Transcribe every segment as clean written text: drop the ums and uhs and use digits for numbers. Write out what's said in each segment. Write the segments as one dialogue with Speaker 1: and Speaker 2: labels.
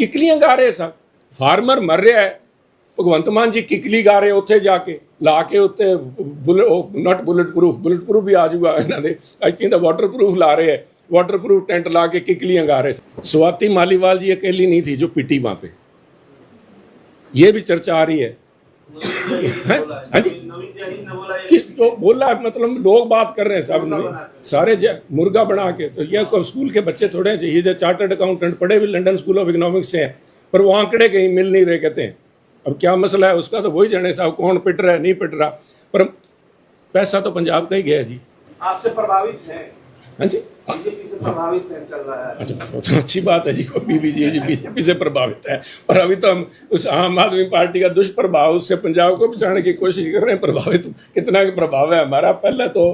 Speaker 1: किकलियां गा रहे सब, फार्मर मर रहा है, भगवंत मान जी किकली गा रहे उत्थे जाके ला के उत्ते नॉट बुलेट प्रूफ भी आ जाऊगा इन्हों के, आई थिंक वाटर प्रूफ ला रहे हैं, वाटर प्रूफ टेंट ला के किकलियां गा रहे। स्वाति मालीवाल जी अकेली नहीं थी जो पिटी वहां पे, ये भी चर्चा आ रही है। हाँ जी, तो बोला मतलब लोग बात कर रहे हैं सब सारे मुर्गा बना के, तो ये स्कूल के बच्चे थोड़े हैं, ये चार्टर्ड अकाउंटेंट पढ़े भी लंदन स्कूल ऑफ इकोनॉमिक्स से हैं, पर वो आंकड़े कहीं मिल नहीं रहे कहते हैं। अब क्या मसला है उसका तो वही जाने साहब, कौन पिट रहा है नहीं पिट रहा, पर पैसा तो पंजाब का ही गया जी।
Speaker 2: आपसे प्रभावित है?
Speaker 1: हाँ जी,
Speaker 2: बीजेपी से प्रभावित है, चल रहा है।
Speaker 1: अच्छा, अच्छी बात है जी, कोई बीजेपी से प्रभावित है, पर अभी तो हम उस आम आदमी पार्टी का दुष्प्रभाव उससे पंजाब को बचाने की कोशिश कर रहे हैं। प्रभावित कितना प्रभाव है हमारा, पहले तो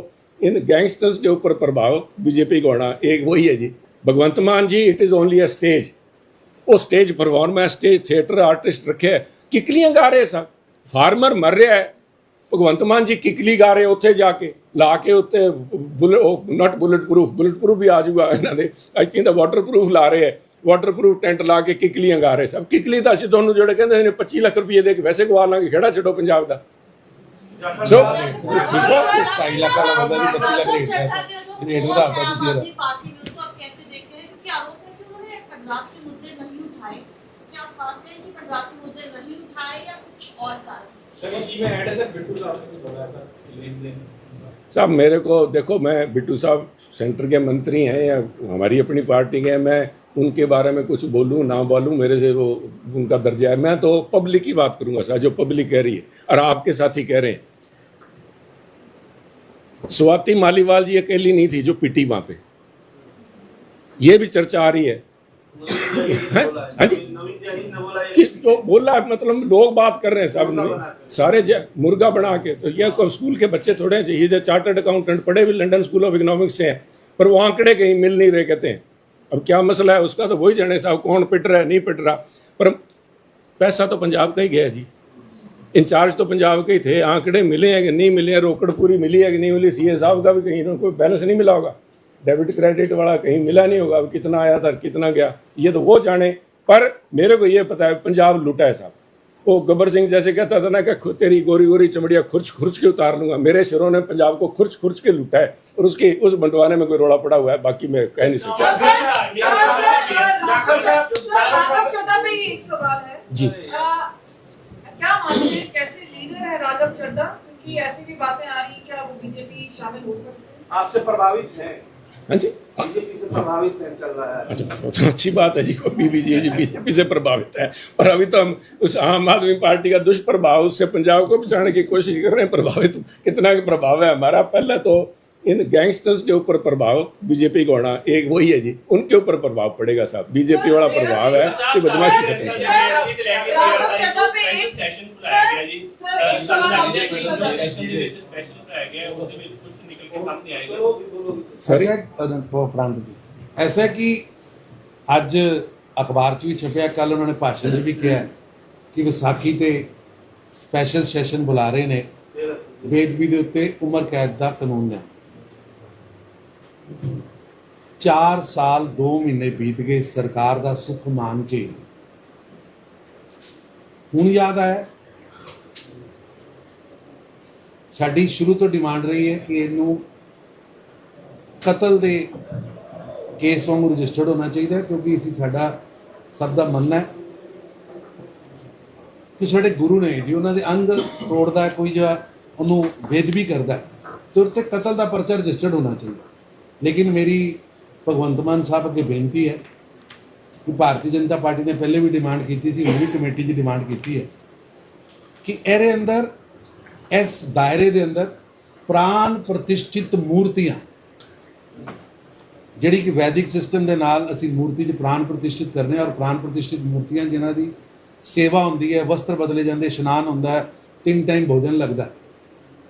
Speaker 1: इन गैंगस्टर्स के ऊपर प्रभाव बीजेपी को होना एक वही है जी। Bhagwant Mann ji it is only a stage, वो stage performance, stage theatre artist रखे है, किकलियां गा रहे सब, फार्मर मर रहा है, भगवंत मान जी किकली गा रहे उत्थे जाके ला के उत्ते नॉट बुलेट प्रूफ भी आ जाऊगा इन्हों के, आई थिंक वाटर प्रूफ ला रहे हैं, वाटर प्रूफ टेंट ला के किकलियां गा रहे सब। किकली तो असं तुहानूं जोड़े कहंदे ने 25 लाख रुपये दे के वैसे गवा लांगे, खेड़ा छड्डो पंजाब का। सो
Speaker 3: 2.5 लाख वाला बंदा भी 25 लाख रेट है, रेट बढ़ा दिया किसी ने।
Speaker 4: पार्टी में उसको आप कैसे देखते हैं, क्योंकि आरोप है कि उन्होंने पंजाब के मुद्दे नहीं उठाए, क्या आप मानते हैं कि पंजाब के मुद्दे नहीं उठाए या कुछ और कारण?
Speaker 2: सर इसी में ऐड है सर, बिट्टू साहब ने कुछ बताया था लेन-देन
Speaker 1: साहब, मेरे को देखो, मैं बिट्टू साहब सेंटर के मंत्री हैं या हमारी अपनी पार्टी के हैं, मैं उनके बारे में कुछ बोलूं ना बोलूं मेरे से वो उनका दर्जा है, मैं तो पब्लिक की बात करूंगा सर, जो पब्लिक कह रही है और आपके साथी कह रहे हैं। स्वाति मालीवाल जी अकेली नहीं थी जो पिटी वहां पे, ये भी चर्चा आ रही है। हाँ जी, तो बोला मतलब लोग बात कर रहे हैं सब सारे मुर्गा बना के, तो ये स्कूल के बच्चे थोड़े हैं, ये चार्टर्ड अकाउंटेंट पढ़े भी लंदन स्कूल ऑफ इकोनॉमिक्स से हैं, पर वो आंकड़े कहीं मिल नहीं रहे कहते हैं। अब क्या मसला है उसका तो वही जाने साहब, कौन पिट रहा है नहीं पिट रहा, पर पैसा तो पंजाब का ही गया जी, इंचार्ज तो पंजाब के ही थे, आंकड़े मिले हैं कि नहीं मिले हैं, रोकड़ पूरी मिली है कि नहीं मिली, सीए साहब का भी कहीं ना कोई बैलेंस नहीं मिला होगा, डेबिट क्रेडिट वाला कहीं मिला नहीं होगा, कितना आया था कितना गया ये तो वो जाने, पर मेरे को ये पता है पंजाब लूटा है साहब। वो गब्बर सिंह जैसे कहता था ना कि तेरी गोरी गोरी चमड़िया खुर्च के उतार लूंगा, मेरे शेरों ने पंजाब को खुर्च के लूटा है, और उसके उस बंटवारे में कोई रोड़ा पड़ा हुआ है, बाकी मैं कह नहीं सकता जी।
Speaker 5: क्या मानते हैं कैसे लीडर है राघव चड्ढा, क्योंकि ऐसी भी बातें आ रही, क्या वो बीजेपी शामिल हो सकते हैं?
Speaker 2: आपसे प्रभावित है?
Speaker 1: हाँ जी,
Speaker 2: बीजेपी से प्रभावित है, चल रहा है।
Speaker 1: अच्छा, अच्छी बात है जी, कोई बीजेपी से प्रभावित है, पर अभी तो हम उस आम आदमी पार्टी का दुष्प्रभाव उससे पंजाब को बचाने की कोशिश कर रहे हैं। प्रभावित कितना प्रभाव है हमारा, पहले तो इन गैंगस्टर्स के ऊपर प्रभाव बीजेपी को होना एक वही है जी, उनके ऊपर प्रभाव पड़ेगा साहब, बीजेपी वाला प्रभाव है कि बदमाशी खत्म करें।
Speaker 3: ऐसा कि अज अखबार च भी छपया, कल उन्होंने भाषण च भी कहा कि विसाखी ते स्पैशल सैशन बुला रहे ने, बेदबी दे उत्ते उम्र कैद का कानून है। 4 साल 2 महीने बीत गए सरकार का सुख मान के, हुण याद आया। साडी शुरू तो डिमांड रही है कि इनू कतल दे केस वांगू रजिस्टर्ड होना चाहिए, क्योंकि इसी साडा सब का मनना है कि साडे गुरु ने जी उन्होंने अंग तोड़ता है, कोई जो उन्होंने बेदबी करता है, तो उससे कतल का परचा रजिस्टर्ड होना चाहिए। लेकिन मेरी भगवंत मान साहब अगे बेनती है कि भारतीय जनता पार्टी ने पहले भी डिमांड की थी, हुण भी कमेटी की डिमांड की है कि इहदे अंदर इस दायरे के अंदर प्राण प्रतिष्ठित मूर्तियां, जिहड़ी कि वैदिक सिस्टम के नाल असीं मूर्ति च प्राण प्रतिष्ठित करने, और प्राण प्रतिष्ठित मूर्तियां जिन्हां दी सेवा होंदी है, वस्त्र बदले जाते, इशनान होंदा है, 3 टाइम भोजन लगता है,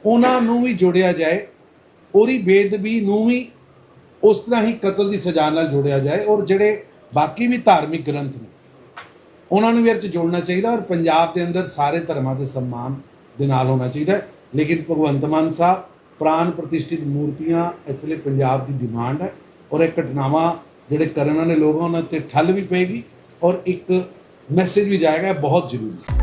Speaker 3: उन्हां नूं भी जोड़िया जाए, और बेदबी नूं भी उस तरह ही कतल की सजा नाल जोड़िया जाए, और जिहड़े बाकी भी धार्मिक ग्रंथ ने उन्होंने भी इहदे जोड़ना चाहिए, और पंजाब के अंदर सारे धर्मां के सम्मान दे नाल होना चाहिए। लेकिन भगवंत मान साहब प्राण प्रतिष्ठित मूर्तियां इसलिए पंजाब की डिमांड है, और एक घटनावां जिहड़े करन वाले लोग उन्हां ते ठल भी पेगी, और एक मैसेज भी जाएगा, बहुत जरूरी।